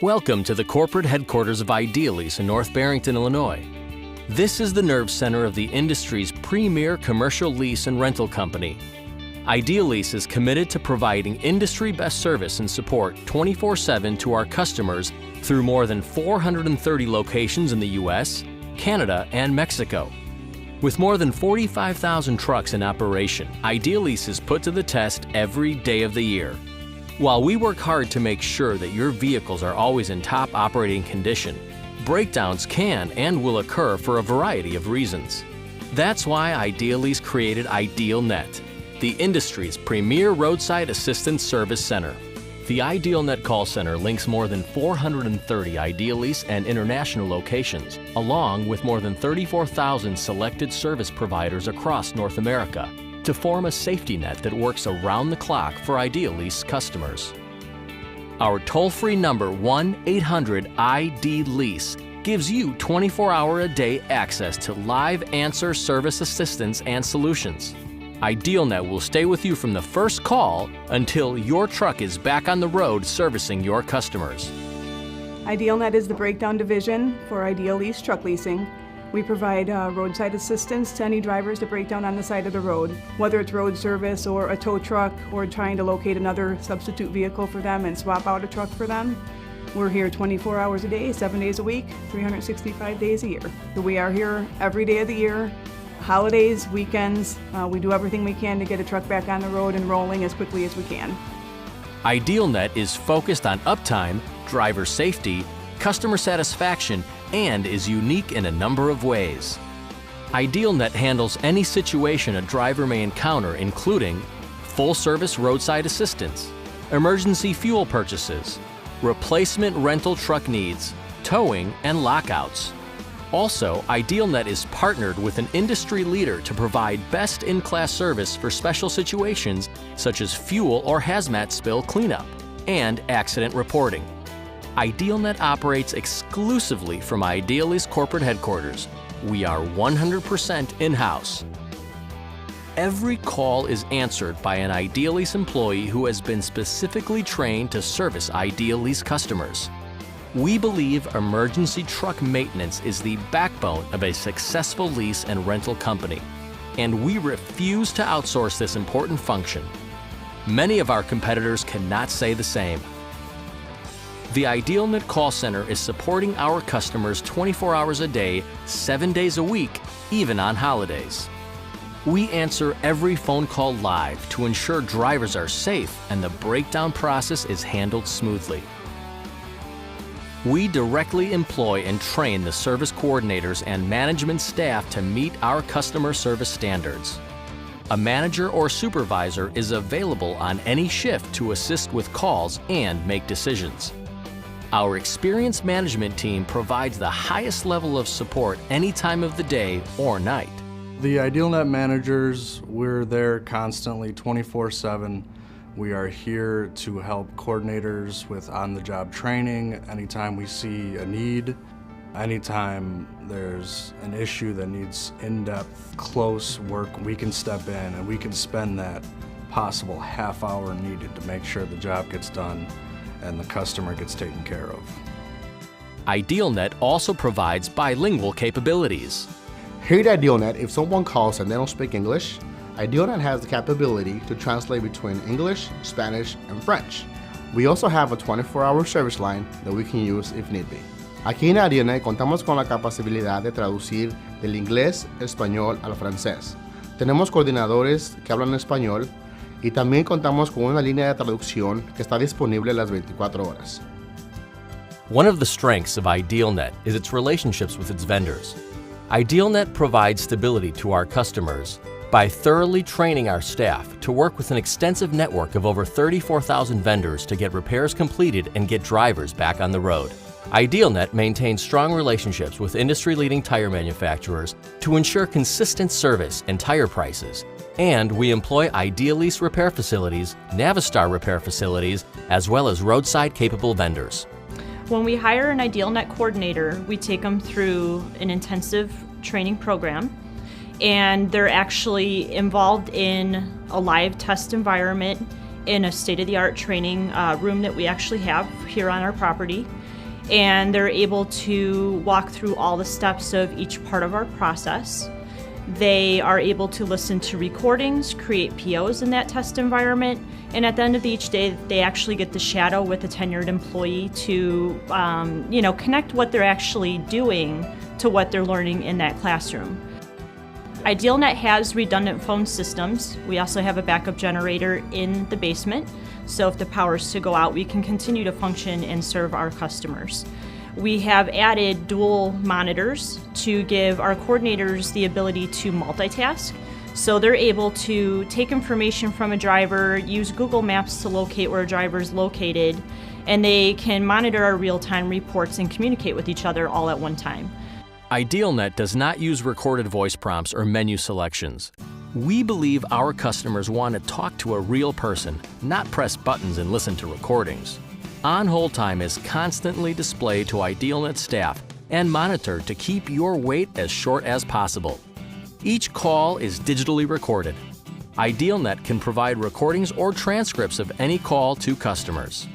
Welcome to the corporate headquarters of Idealease in North Barrington, Illinois. This is the nerve center of the industry's premier commercial lease and rental company. Idealease is committed to providing industry-best service and support 24/7 to our customers through more than 430 locations in the U.S., Canada, and Mexico. With more than 45,000 trucks in operation, Idealease is put to the test every day of the year. While we work hard to make sure that your vehicles are always in top operating condition, breakdowns can and will occur for a variety of reasons. That's why Idealease created IdealNet, the industry's premier roadside assistance service center. The IdealNet call center links more than 430 Idealease and international locations, along with more than 34,000 selected service providers across North America, to form a safety net that works around the clock for Idealease customers. Our toll-free number 1-800-IDEALEASE gives you 24-hour-a-day access to live answer service assistance and solutions. IdealNet will stay with you from the first call until your truck is back on the road servicing your customers. IdealNet is the breakdown division for Idealease truck leasing. We provide roadside assistance to any drivers that break down on the side of the road, whether it's road service or a tow truck or trying to locate another substitute vehicle for them and swap out a truck for them. We're here 24 hours a day, 7 days a week, 365 days a year. So we are here every day of the year, holidays, weekends. We do everything we can to get a truck back on the road and rolling as quickly as we can. IdealNet is focused on uptime, driver safety, customer satisfaction, and is unique in a number of ways. IdealNet handles any situation a driver may encounter, including full-service roadside assistance, emergency fuel purchases, replacement rental truck needs, towing, and lockouts. Also, IdealNet is partnered with an industry leader to provide best-in-class service for special situations such as fuel or hazmat spill cleanup and accident reporting. IdealNet operates exclusively from Idealease corporate headquarters. We are 100% in-house. Every call is answered by an Idealease employee who has been specifically trained to service Idealease customers. We believe emergency truck maintenance is the backbone of a successful lease and rental company, and we refuse to outsource this important function. Many of our competitors cannot say the same. The IdealNet call center is supporting our customers 24 hours a day, 7 days a week, even on holidays. We answer every phone call live to ensure drivers are safe and the breakdown process is handled smoothly. We directly employ and train the service coordinators and management staff to meet our customer service standards. A manager or supervisor is available on any shift to assist with calls and make decisions. Our experienced management team provides the highest level of support any time of the day or night. The IdealNet managers, we're there constantly 24/7. We are here to help coordinators with on-the-job training anytime we see a need. Anytime there's an issue that needs in-depth, close work, we can step in and we can spend that possible half hour needed to make sure the job gets done and the customer gets taken care of. IdealNet also provides bilingual capabilities. Here at IdealNet, if someone calls and they don't speak English, IdealNet has the capability to translate between English, Spanish, and French. We also have a 24-hour service line that we can use if need be. Aquí en IdealNet contamos con la capacidad de traducir del inglés, español al francés. Tenemos coordinadores que hablan español y también contamos con una línea de traducción que está disponible las 24 horas. One of the strengths of IdealNet is its relationships with its vendors. IdealNet provides stability to our customers by thoroughly training our staff to work with an extensive network of over 34,000 vendors to get repairs completed and get drivers back on the road. IdealNet maintains strong relationships with industry-leading tire manufacturers to ensure consistent service and tire prices. And we employ Idealease repair facilities, Navistar repair facilities, as well as roadside-capable vendors. When we hire an IdealNet coordinator, we take them through an intensive training program, and they're actually involved in a live test environment in a state-of-the-art training room that we actually have here on our property. and they're able to walk through all the steps of each part of our process. They are able to listen to recordings, create POs in that test environment, and at the end of each day, they actually get to shadow with a tenured employee to connect what they're actually doing to what they're learning in that classroom. IdealNet has redundant phone systems. We also have a backup generator in the basement, so if the power's to go out, we can continue to function and serve our customers. We have added dual monitors to give our coordinators the ability to multitask. So they're able to take information from a driver, use Google Maps to locate where a driver is located, and they can monitor our real-time reports and communicate with each other all at one time. IdealNet does not use recorded voice prompts or menu selections. We believe our customers want to talk to a real person, not press buttons and listen to recordings. On-hold time is constantly displayed to IdealNet staff and monitored to keep your wait as short as possible. Each call is digitally recorded. IdealNet can provide recordings or transcripts of any call to customers.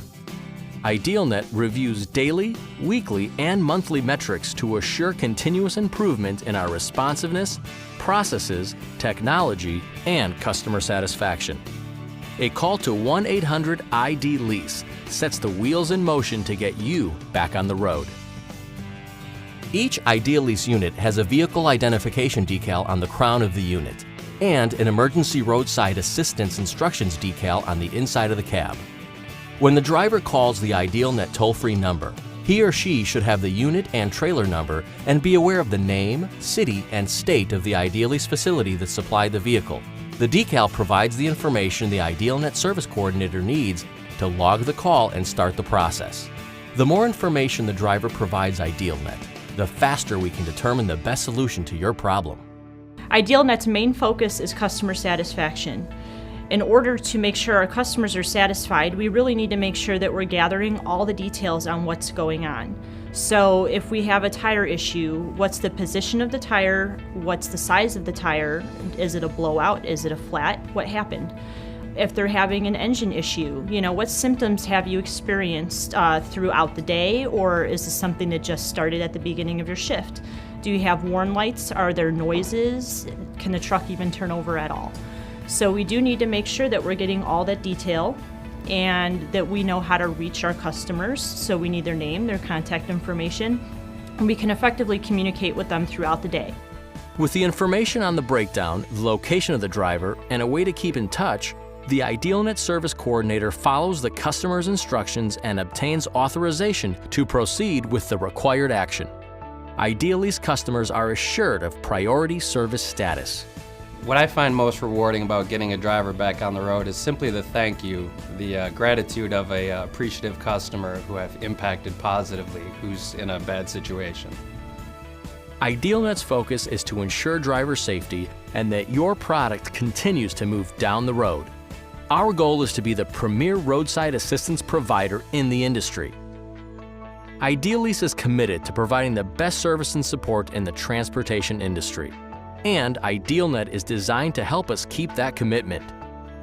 IdealNet reviews daily, weekly, and monthly metrics to assure continuous improvement in our responsiveness, processes, technology, and customer satisfaction. A call to 1-800-IDEALEASE sets the wheels in motion to get you back on the road. Each Idealease unit has a vehicle identification decal on the crown of the unit and an emergency roadside assistance instructions decal on the inside of the cab. When the driver calls the IdealNet toll-free number, he or she should have the unit and trailer number and be aware of the name, city, and state of the Idealease facility that supplied the vehicle. The decal provides the information the IdealNet service coordinator needs to log the call and start the process. The more information the driver provides IdealNet, the faster we can determine the best solution to your problem. IdealNet's main focus is customer satisfaction. In order to make sure our customers are satisfied, we really need to make sure that we're gathering all the details on what's going on. So if we have a tire issue, what's the position of the tire? What's the size of the tire? Is it a blowout? Is it a flat? What happened? If they're having an engine issue, what symptoms have you experienced throughout the day, or is this something that just started at the beginning of your shift? Do you have warn lights? Are there noises? Can the truck even turn over at all? So we do need to make sure that we're getting all that detail and that we know how to reach our customers. So we need their name, their contact information, and we can effectively communicate with them throughout the day. With the information on the breakdown, the location of the driver, and a way to keep in touch, the IdealNet service coordinator follows the customer's instructions and obtains authorization to proceed with the required action. Idealease customers are assured of priority service status. What I find most rewarding about getting a driver back on the road is simply the thank you, the gratitude of a appreciative customer who have impacted positively, who's in a bad situation. IdealNet's focus is to ensure driver safety and that your product continues to move down the road. Our goal is to be the premier roadside assistance provider in the industry. Idealease is committed to providing the best service and support in the transportation industry. And IdealNet is designed to help us keep that commitment.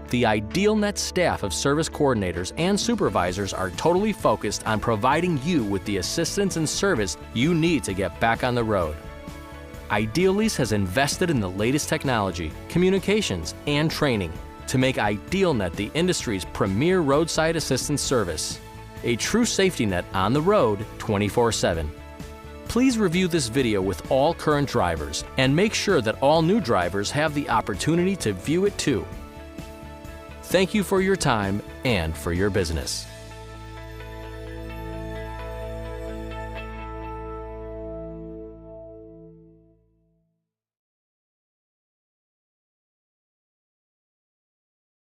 The IdealNet staff of service coordinators and supervisors are totally focused on providing you with the assistance and service you need to get back on the road. Idealease has invested in the latest technology, communications, and training to make IdealNet the industry's premier roadside assistance service. A true safety net on the road 24/7. Please review this video with all current drivers and make sure that all new drivers have the opportunity to view it too. Thank you for your time and for your business.